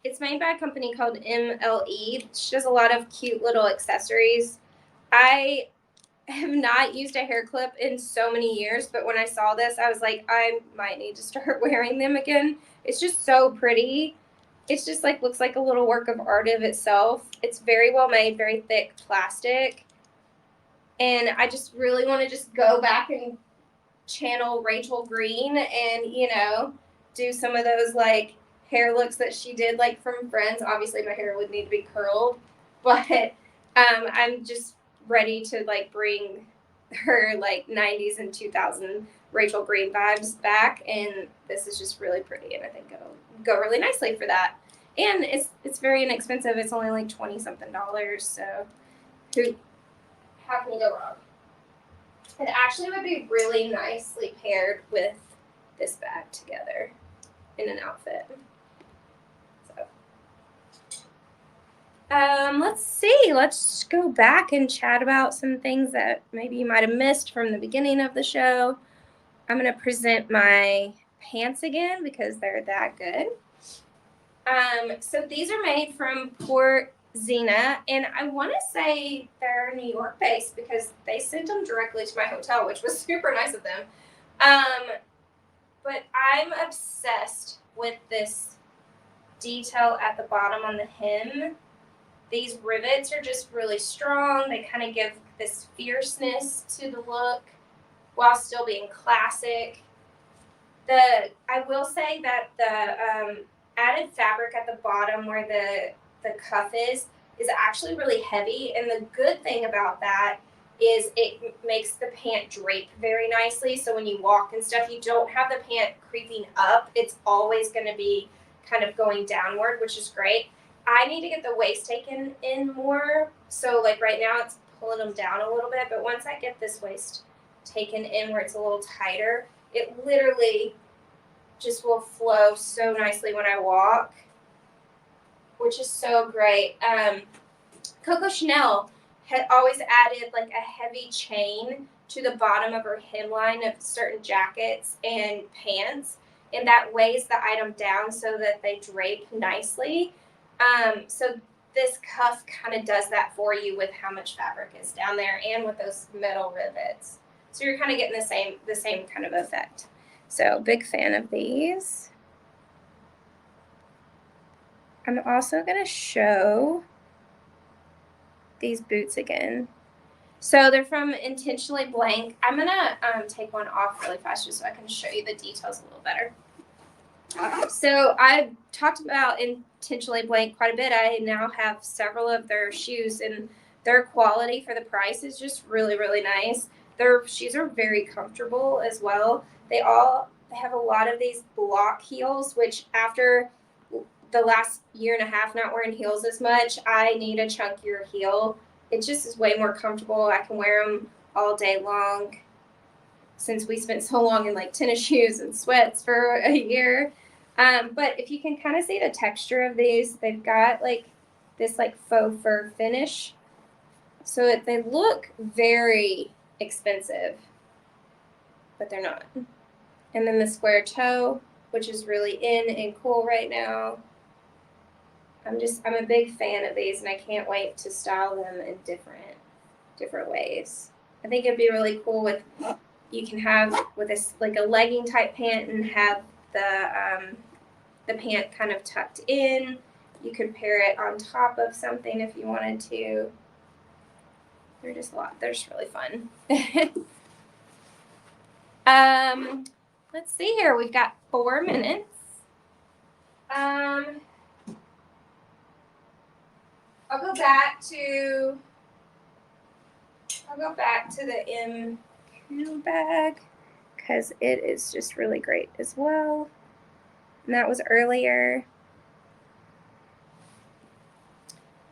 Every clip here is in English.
It's made by a company called MLE. She does a lot of cute little accessories. I have not used a hair clip in so many years, but when I saw this, I was like, I might need to start wearing them again. It's just so pretty. It's just like looks like a little work of art of itself. It's very well made, very thick plastic. And I just really want to just go back and channel Rachel Green and, do some of those like hair looks that she did like from Friends. Obviously my hair would need to be curled, but I'm just ready to like bring her like 90s and 2000 Rachel Green vibes back, and this is just really pretty, and I think it'll go really nicely for that. And it's very inexpensive. It's only like $20 something, so how can you go wrong? It actually would be really nicely paired with this bag together in an outfit. So, let's see. Let's go back and chat about some things that maybe you might have missed from the beginning of the show. I'm going to present my pants again because they're that good. So these are made from Port Zena, and I want to say they're New York based because they sent them directly to my hotel, which was super nice of them. But I'm obsessed with this detail at the bottom on the hem. These rivets are just really strong. They kind of give this fierceness to the look while still being classic. I will say that the added fabric at the bottom where the cuff is actually really heavy, and the good thing about that is it makes the pant drape very nicely, so when you walk and stuff, you don't have the pant creeping up. It's always going to be kind of going downward, which is great. I need to get the waist taken in more, so like right now it's pulling them down a little bit, but once I get this waist taken in where it's a little tighter, it literally just will flow so nicely when I walk, which is so great. Coco Chanel had always added like a heavy chain to the bottom of her hemline of certain jackets and pants, and that weighs the item down so that they drape nicely. So this cuff kind of does that for you with how much fabric is down there and with those metal rivets. So you're kind of getting the same kind of effect. So big fan of these. I'm also going to show these boots again. So they're from Intentionally Blank. I'm going to take one off really fast just so I can show you the details a little better. So I talked about Intentionally Blank quite a bit. I now have several of their shoes, and their quality for the price is just really, really nice. Their shoes are very comfortable as well. They have a lot of these block heels, which after the last year and a half not wearing heels as much, I need a chunkier heel. It just is way more comfortable. I can wear them all day long since we spent so long in like tennis shoes and sweats for a year. But if you can kind of see the texture of these, they've got like this like faux fur finish. So they look very expensive, but they're not. And then the square toe, which is really in and cool right now. I'm a big fan of these, and I can't wait to style them in different ways. I think it'd be really cool with, you can have with this like a legging type pant and have the pant kind of tucked in. You could pair it on top of something if you wanted to. They're just really fun. Let's see here. We've got 4 minutes. I'll go back to the MQ bag because it is just really great as well. And that was earlier.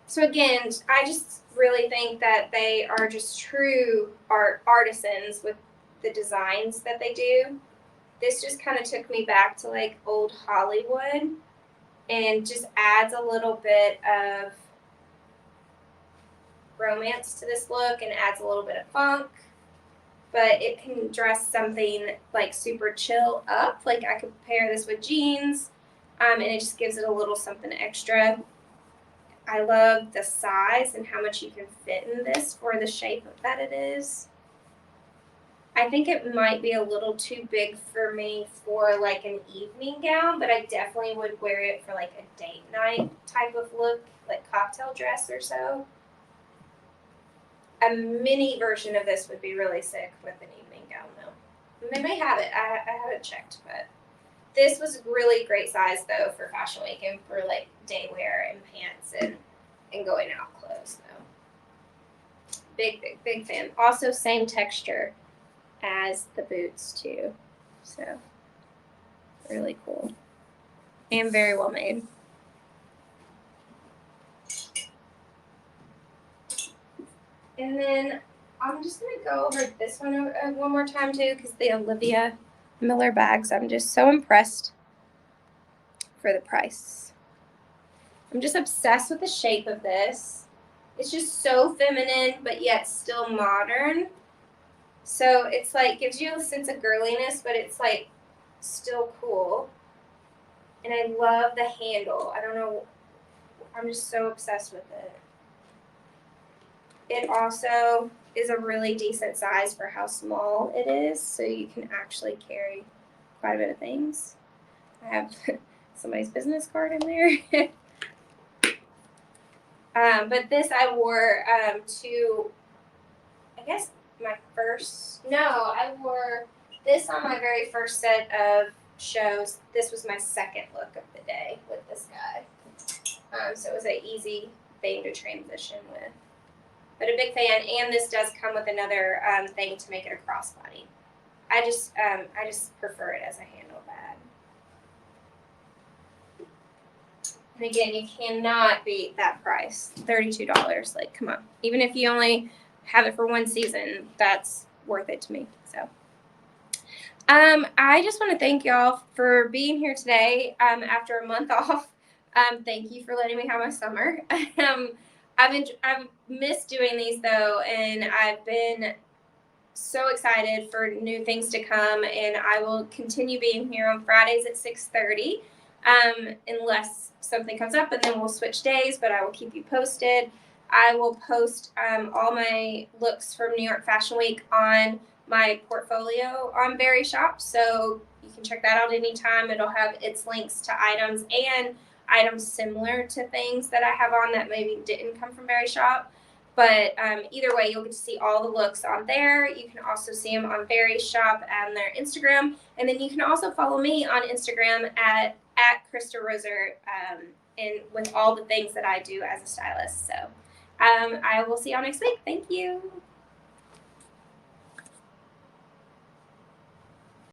So again, I just really think that they are just true artisans with the designs that they do. This just kind of took me back to like old Hollywood and just adds a little bit of romance to this look and adds a little bit of funk, but it can dress something like super chill up. Like I could pair this with jeans. and it just gives it a little something extra. I love the size and how much you can fit in this for the shape that it is. I think it might be a little too big for me for like an evening gown, but I definitely would wear it for like a date night type of look, like cocktail dress or so. A mini version of this would be really sick with an evening gown though. And they may have it. I haven't checked, but this was really great size though for Fashion Week and for like day wear and pants and going out clothes though. Big fan. Also same texture as the boots too. So really cool. And very well made. And then I'm just going to go over this one more time too, because the Olivia Miller bags, I'm just so impressed for the price. I'm just obsessed with the shape of this. It's just so feminine, but yet still modern. So it's like, gives you a sense of girliness, but it's like still cool. And I love the handle. I don't know, I'm just so obsessed with it. It also is a really decent size for how small it is, so you can actually carry quite a bit of things. I have somebody's business card in there. But this I wore to, I guess, I wore this on my very first set of shows. This was my second look of the day with this guy. So it was an easy thing to transition with. But a big fan, and this does come with another thing to make it a crossbody. I just prefer it as a handle bag. And again, you cannot beat that price, $32. Like, come on. Even if you only have it for one season, that's worth it to me. So, I just want to thank y'all for being here today after a month off. Thank you for letting me have my summer. I've missed doing these though, and I've been so excited for new things to come, and I will continue being here on Fridays at 6:30 unless something comes up, and then we'll switch days, but I will keep you posted. I will post all my looks from New York Fashion Week on my portfolio on Berry Shop, so you can check that out anytime. It'll have its links to items and items similar to things that I have on that maybe didn't come from Berry Shop. But either way, you'll get to see all the looks on there. You can also see them on Berry Shop and their Instagram. And then you can also follow me on Instagram at Krista Roser and with all the things that I do as a stylist. So I will see y'all next week. Thank you.